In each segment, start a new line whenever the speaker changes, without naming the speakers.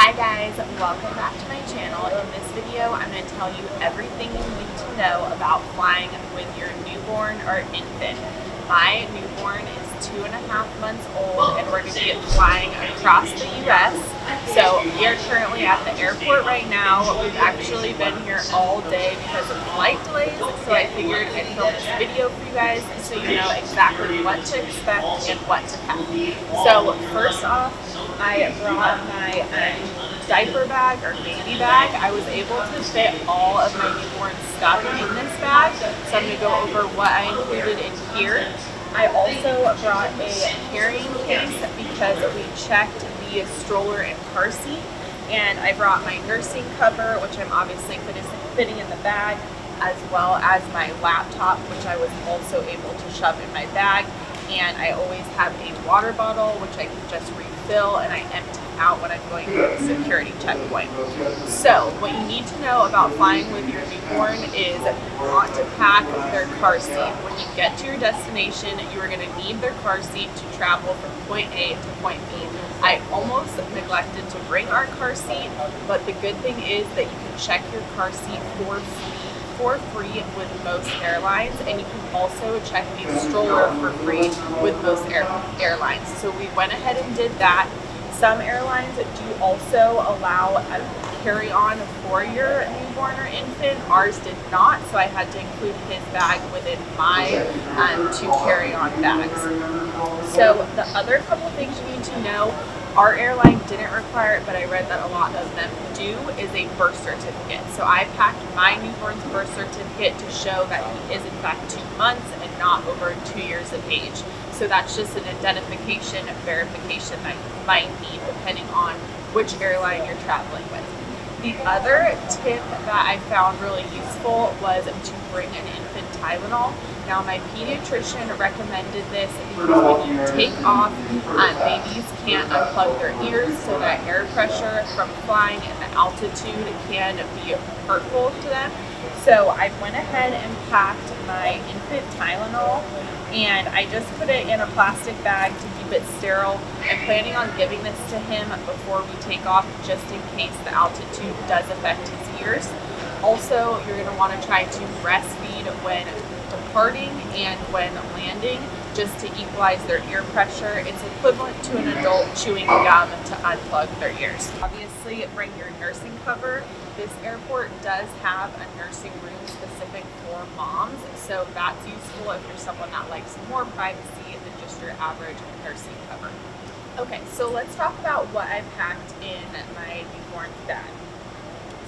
Hi guys, welcome back to my channel. In this video, I'm going to tell you everything you need to know about flying with your newborn or infant. My newborn is 2.5 months old and we're going to be flying across the US. So we are currently at the airport right now. We've actually been here all day because of flight delays, so I figured I'd film this video for you guys so you know exactly what to expect and what to pack. So first off, I brought my diaper bag or baby bag. I was able to fit all of my newborn stuff in this bag, so I'm going to go over what I included in here. I also brought a carrying case because we checked the stroller and car seat, and I brought my nursing cover, which I'm obviously fitting in the bag, as well as my laptop, which I was also able to shove in my bag. And I always have a water bottle, which I can just refill and I empty out when I'm going to the security checkpoint. So what you need to know about flying with your newborn is not to pack their car seat. When you get to your destination, you are going to need their car seat to travel from point A to point B. I almost neglected to bring our car seat, but the good thing is that you can check your car seat for free with most airlines, and you can also check the stroller for free with most airlines. So we went ahead and did that. Some airlines do also allow a carry-on for your newborn or infant. Ours did not, so I had to include his bag within my 2 carry-on bags. So the other couple things you need to know, our airline didn't require it, but I read that a lot of them do, is a birth certificate. So I packed my newborn's birth certificate to show that he is in fact 2 months and not over 2 years of age. So that's just an identification verification that you might need depending on which airline you're traveling with. The other tip that I found really useful was to bring an infant Tylenol. Now my pediatrician recommended this because when you take off, babies can't unplug their ears, so that air pressure from flying and the altitude can be hurtful to them. So I went ahead and packed my infant Tylenol, and I just put it in a plastic bag to keep it sterile. I'm planning on giving this to him before we take off, just in case the altitude does affect his ears. Also, you're going to want to try to breastfeed when departing and when landing, just to equalize their ear pressure. It's equivalent to an adult chewing gum to unplug their ears. Obviously, bring your nursing cover. This airport does have a nursing room specific for moms, so that's useful if you're someone that likes more privacy than just your average nursing cover. Okay, so let's talk about what I packed in my newborn bag.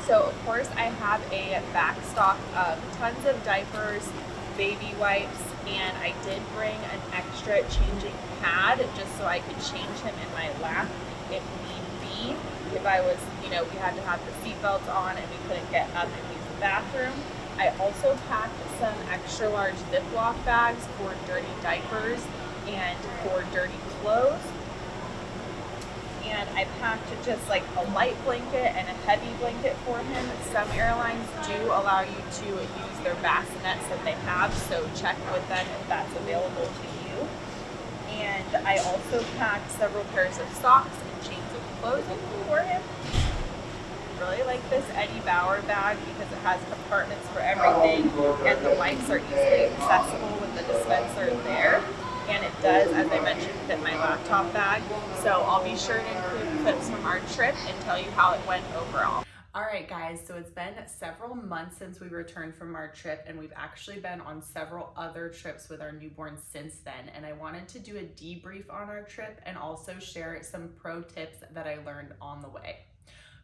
So of course I have a backstock of tons of diapers, baby wipes, and I did bring an extra changing pad just so I could change him in my lap if need be. If I was, we had to have the seatbelts on and we couldn't get up and use the bathroom. I also packed some extra large Ziploc bags for dirty diapers and for dirty clothes. And I packed just like a light blanket and a heavy blanket for him. Some airlines do allow you to use their bassinets that they have, so check with them if that's available to you. And I also packed several pairs of socks and changes of clothing for him. Really like this Eddie Bauer bag because it has compartments for everything, and the wipes are easily accessible with the dispenser there. And it does, as I mentioned, fit my laptop bag. So I'll be sure to include clips from our trip and tell you how it went overall. All right, guys, so it's been several months since we returned from our trip, and we've actually been on several other trips with our newborn since then. And I wanted to do a debrief on our trip and also share some pro tips that I learned on the way.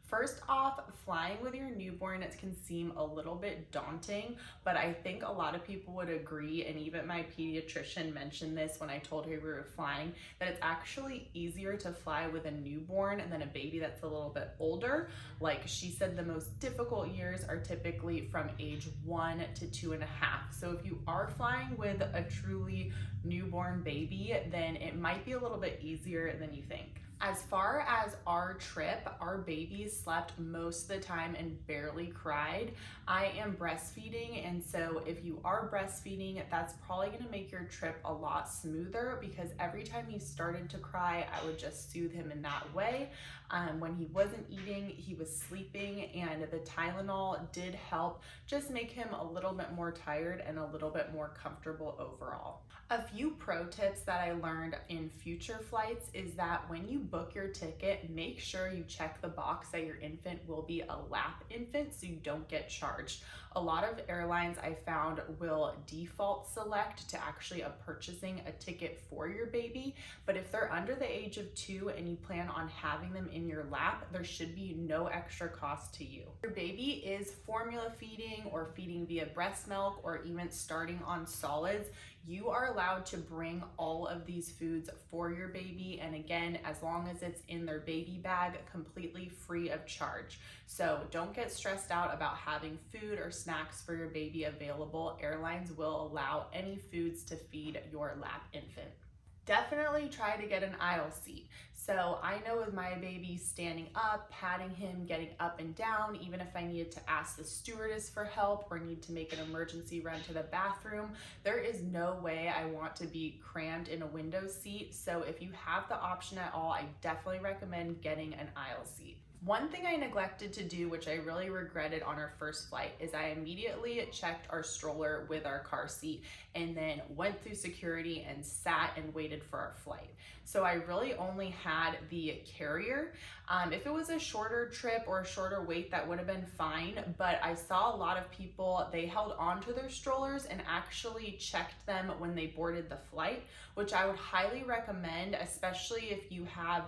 First off, flying with your newborn, it can seem a little bit daunting, but I think a lot of people would agree, and even my pediatrician mentioned this when I told her we were flying, that it's actually easier to fly with a newborn than a baby that's a little bit older. Like she said, the most difficult years are typically from age 1 to 2.5. So if you are flying with a truly newborn baby, then it might be a little bit easier than you think. As far as our trip, our baby slept most of the time and barely cried. I am breastfeeding, and so if you are breastfeeding, that's probably gonna make your trip a lot smoother, because every time he started to cry, I would just soothe him in that way. When he wasn't eating, he was sleeping, and the Tylenol did help just make him a little bit more tired and a little bit more comfortable overall. A few pro tips that I learned in future flights is that when you book your ticket, make sure you check the box that your infant will be a lap infant so you don't get charged. A lot of airlines I found will default select to actually purchasing a ticket for your baby, but if they're under the age of 2 and you plan on having them in your lap, there should be no extra cost to you. If your baby is formula feeding or feeding via breast milk or even starting on solids, you are allowed to bring all of these foods for your baby, and again, as long as it's in their baby bag, completely free of charge. So don't get stressed out about having food or snacks for your baby available. Airlines will allow any foods to feed your lap infant. Definitely try to get an aisle seat. So I know with my baby standing up, patting him, getting up and down, even if I needed to ask the stewardess for help or need to make an emergency run to the bathroom, there is no way I want to be crammed in a window seat. So if you have the option at all, I definitely recommend getting an aisle seat. One thing I neglected to do, which I really regretted on our first flight, is I immediately checked our stroller with our car seat and then went through security and sat and waited for our flight. So I really only had the carrier. If it was a shorter trip or a shorter wait, that would have been fine, but I saw a lot of people, they held onto their strollers and actually checked them when they boarded the flight, which I would highly recommend, especially if you have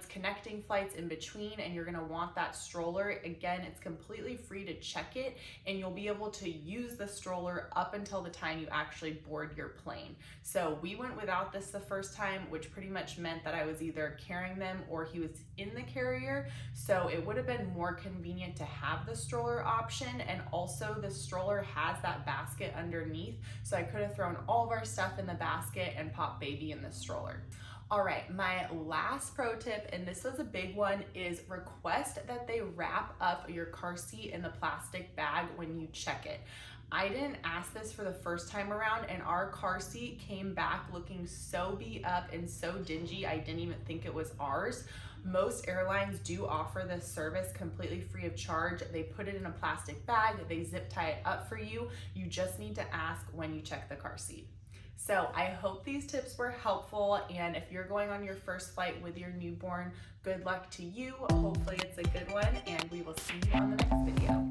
connecting flights in between and you're gonna want that stroller. Again, it's completely free to check it, and you'll be able to use the stroller up until the time you actually board your plane. So we went without this the first time, which pretty much meant that I was either carrying them or he was in the carrier. So it would have been more convenient to have the stroller option, and also the stroller has that basket underneath, so I could have thrown all of our stuff in the basket and popped baby in the stroller. All right, my last pro tip, and this was a big one, is request that they wrap up your car seat in the plastic bag when you check it. I didn't ask this for the first time around, and our car seat came back looking so beat up and so dingy, I didn't even think it was ours. Most airlines do offer this service completely free of charge. They put it in a plastic bag, they zip tie it up for you. You just need to ask when you check the car seat. So I hope these tips were helpful, and if you're going on your first flight with your newborn, good luck to you. Hopefully it's a good one, and we will see you on the next video.